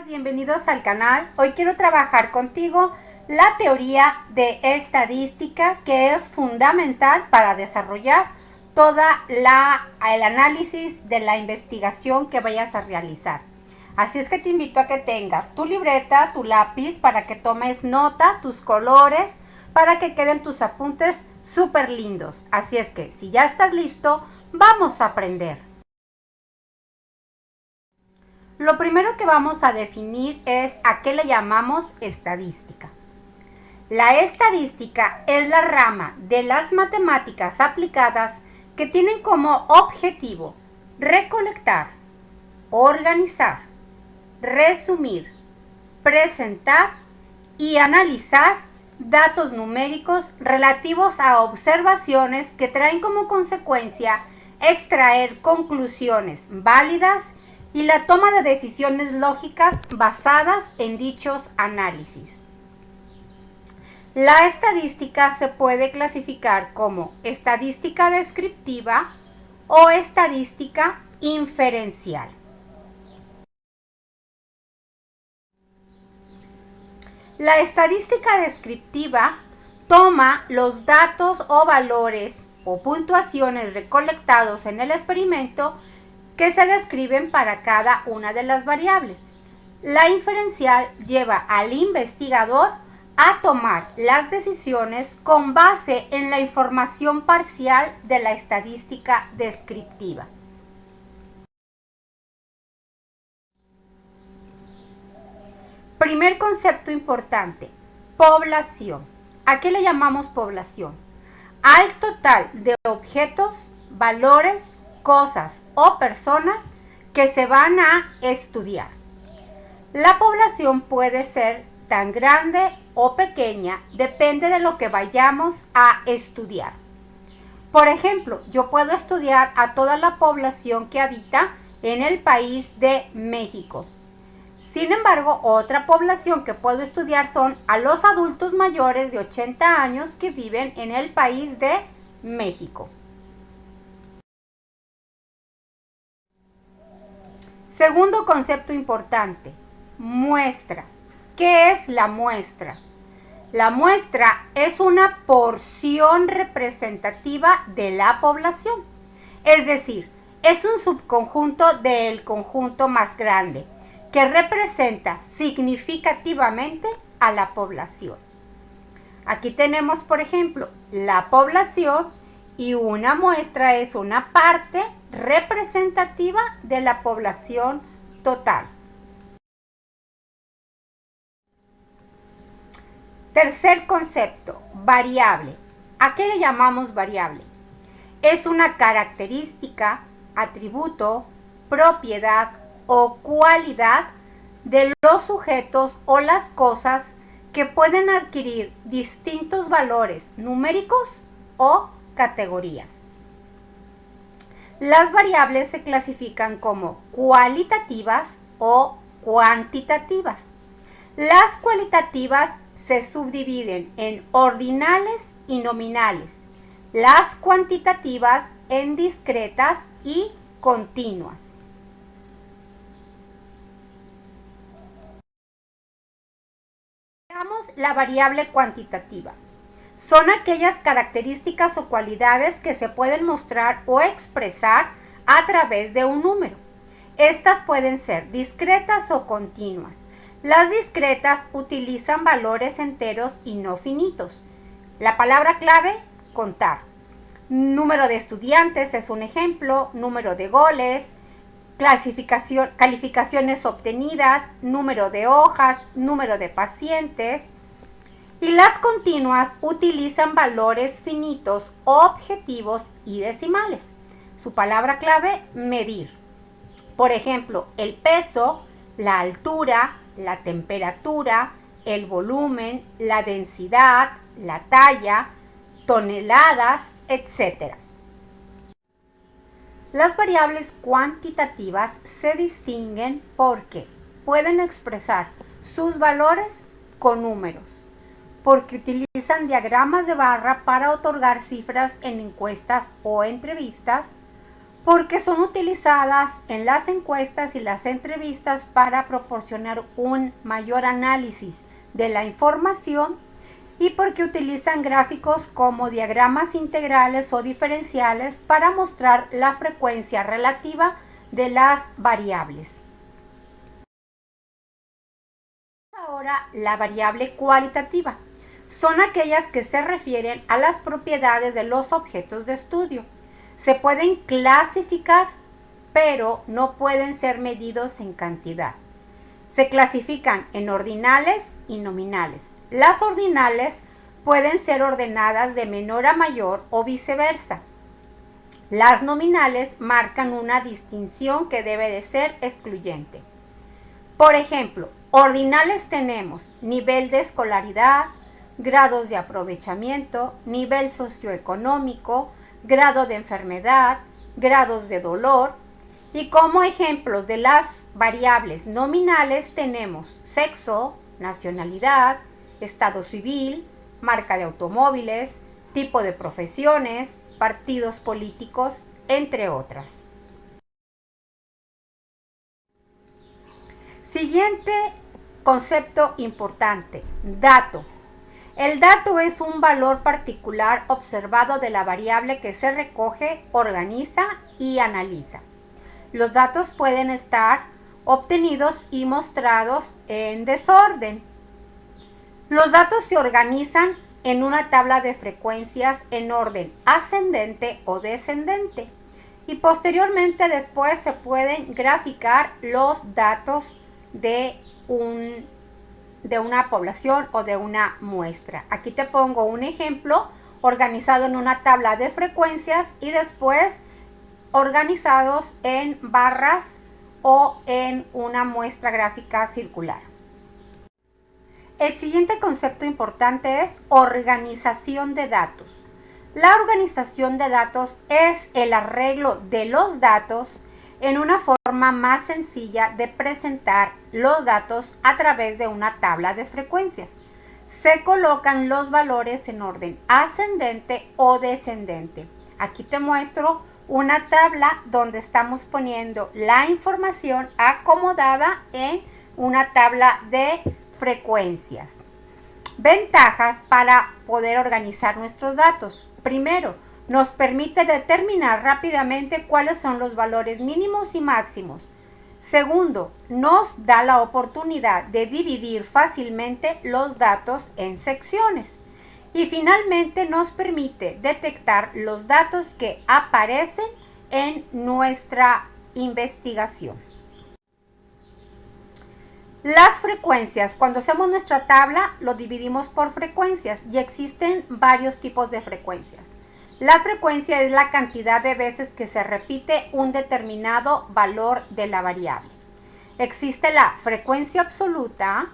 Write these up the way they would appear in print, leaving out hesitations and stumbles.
Bienvenidos al canal. Hoy quiero trabajar contigo la teoría de estadística, que es fundamental para desarrollar el análisis de la investigación que vayas a realizar. Así es que te invito a que tengas tu libreta, tu lápiz, para que tomes nota, tus colores, para que queden tus apuntes súper lindos. Así es que si ya estás listo, vamos a aprender. Lo primero que vamos a definir es a qué le llamamos estadística. La estadística es la rama de las matemáticas aplicadas que tienen como objetivo recolectar, organizar, resumir, presentar y analizar datos numéricos relativos a observaciones que traen como consecuencia extraer conclusiones válidas y la toma de decisiones lógicas basadas en dichos análisis. La estadística se puede clasificar como estadística descriptiva o estadística inferencial. La estadística descriptiva toma los datos o valores o puntuaciones recolectados en el experimento que se describen para cada una de las variables. La inferencial lleva al investigador a tomar las decisiones con base en la información parcial de la estadística descriptiva. Primer concepto importante: población. ¿A qué le llamamos población? Al total de objetos, valores, cosas o personas que se van a estudiar. La población puede ser tan grande o pequeña, depende de lo que vayamos a estudiar. Por ejemplo, yo puedo estudiar a toda la población que habita en el país de México. Sin embargo, otra población que puedo estudiar son a los adultos mayores de 80 años que viven en el país de México. Segundo concepto importante: muestra. ¿Qué es la muestra? La muestra es una porción representativa de la población. Es decir, es un subconjunto del conjunto más grande que representa significativamente a la población. Aquí tenemos, por ejemplo, la población, y una muestra es una parte representativa de la población total. Tercer concepto: variable. ¿A qué le llamamos variable? Es una característica, atributo, propiedad o cualidad de los sujetos o las cosas que pueden adquirir distintos valores numéricos o categorías. Las variables se clasifican como cualitativas o cuantitativas. Las cualitativas se subdividen en ordinales y nominales. Las cuantitativas en discretas y continuas. Veamos la variable cuantitativa. Son aquellas características o cualidades que se pueden mostrar o expresar a través de un número. Estas pueden ser discretas o continuas. Las discretas utilizan valores enteros y no finitos. La palabra clave: contar. Número de estudiantes es un ejemplo, número de goles, calificaciones obtenidas, número de hojas, número de pacientes. Y las continuas utilizan valores finitos, objetivos y decimales. Su palabra clave: medir. Por ejemplo, el peso, la altura, la temperatura, el volumen, la densidad, la talla, toneladas, etc. Las variables cuantitativas se distinguen porque pueden expresar sus valores con números, porque utilizan diagramas de barra para otorgar cifras en encuestas o entrevistas, porque son utilizadas en las encuestas y las entrevistas para proporcionar un mayor análisis de la información y porque utilizan gráficos como diagramas integrales o diferenciales para mostrar la frecuencia relativa de las variables. Ahora, la variable cualitativa. Son aquellas que se refieren a las propiedades de los objetos de estudio. Se pueden clasificar, pero no pueden ser medidos en cantidad. Se clasifican en ordinales y nominales. Las ordinales pueden ser ordenadas de menor a mayor o viceversa. Las nominales marcan una distinción que debe de ser excluyente. Por ejemplo, ordinales tenemos nivel de escolaridad, grados de aprovechamiento, nivel socioeconómico, grado de enfermedad, grados de dolor. Y como ejemplos de las variables nominales tenemos sexo, nacionalidad, estado civil, marca de automóviles, tipo de profesiones, partidos políticos, entre otras. Siguiente concepto importante, dato. El dato es un valor particular observado de la variable que se recoge, organiza y analiza. Los datos pueden estar obtenidos y mostrados en desorden. Los datos se organizan en una tabla de frecuencias en orden ascendente o descendente y posteriormente después se pueden graficar los datos de una población o de una muestra. Aquí te pongo un ejemplo organizado en una tabla de frecuencias y después organizados en barras o en una muestra gráfica circular. El siguiente concepto importante es organización de datos. La organización de datos es el arreglo de los datos en una forma más sencilla de presentar los datos a través de una tabla de frecuencias. Se colocan los valores en orden ascendente o descendente. Aquí te muestro una tabla donde estamos poniendo la información acomodada en una tabla de frecuencias. Ventajas para poder organizar nuestros datos. Primero, nos permite determinar rápidamente cuáles son los valores mínimos y máximos. Segundo, nos da la oportunidad de dividir fácilmente los datos en secciones. Y finalmente nos permite detectar los datos que aparecen en nuestra investigación. Las frecuencias, cuando hacemos nuestra tabla, lo dividimos por frecuencias y existen varios tipos de frecuencias. La frecuencia es la cantidad de veces que se repite un determinado valor de la variable. Existe la frecuencia absoluta,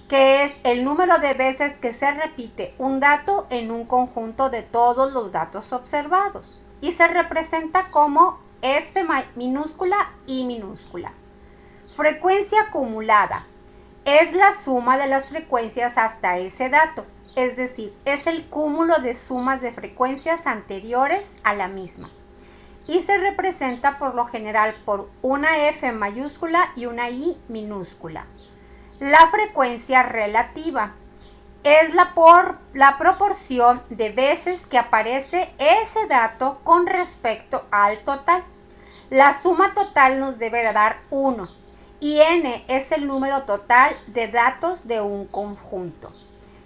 que es el número de veces que se repite un dato en un conjunto de todos los datos observados y se representa como F minúscula y minúscula. Frecuencia acumulada es la suma de las frecuencias hasta ese dato, es decir, es el cúmulo de sumas de frecuencias anteriores a la misma y se representa por lo general por una F mayúscula y una I minúscula. La frecuencia relativa es la proporción de veces que aparece ese dato con respecto al total. La suma total nos debe de dar 1 y n es el número total de datos de un conjunto.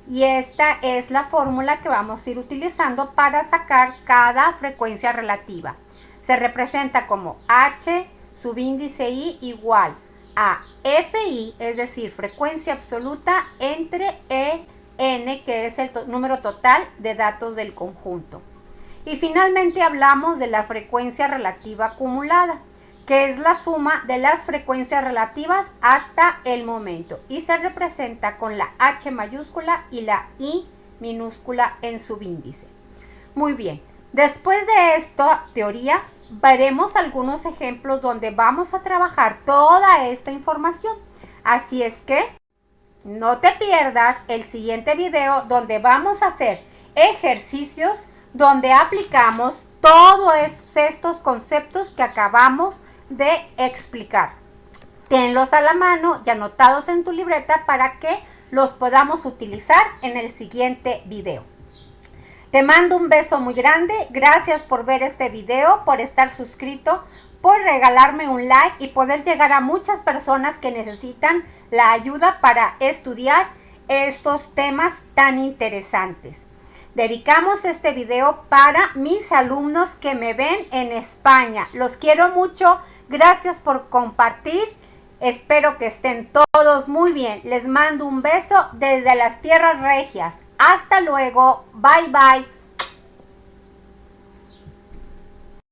Y esta es la fórmula que vamos a ir utilizando para sacar cada frecuencia relativa. Se representa como h subíndice i igual a fi, es decir, frecuencia absoluta entre n, que es el número total de datos del conjunto. Y finalmente hablamos de la frecuencia relativa acumulada, que es la suma de las frecuencias relativas hasta el momento y se representa con la H mayúscula y la I minúscula en subíndice. Muy bien, después de esta teoría veremos algunos ejemplos donde vamos a trabajar toda esta información. Así es que no te pierdas el siguiente video donde vamos a hacer ejercicios donde aplicamos todos estos conceptos que acabamos de explicar. Tenlos a la mano y anotados en tu libreta para que los podamos utilizar en el siguiente video. Te mando un beso muy grande. Gracias por ver este video, por estar suscrito, por regalarme un like y poder llegar a muchas personas que necesitan la ayuda para estudiar estos temas tan interesantes. Dedicamos este video para mis alumnos que me ven en España. Los quiero mucho. Gracias por compartir. Espero que estén todos muy bien. Les mando un beso desde las tierras regias. Hasta luego. Bye bye.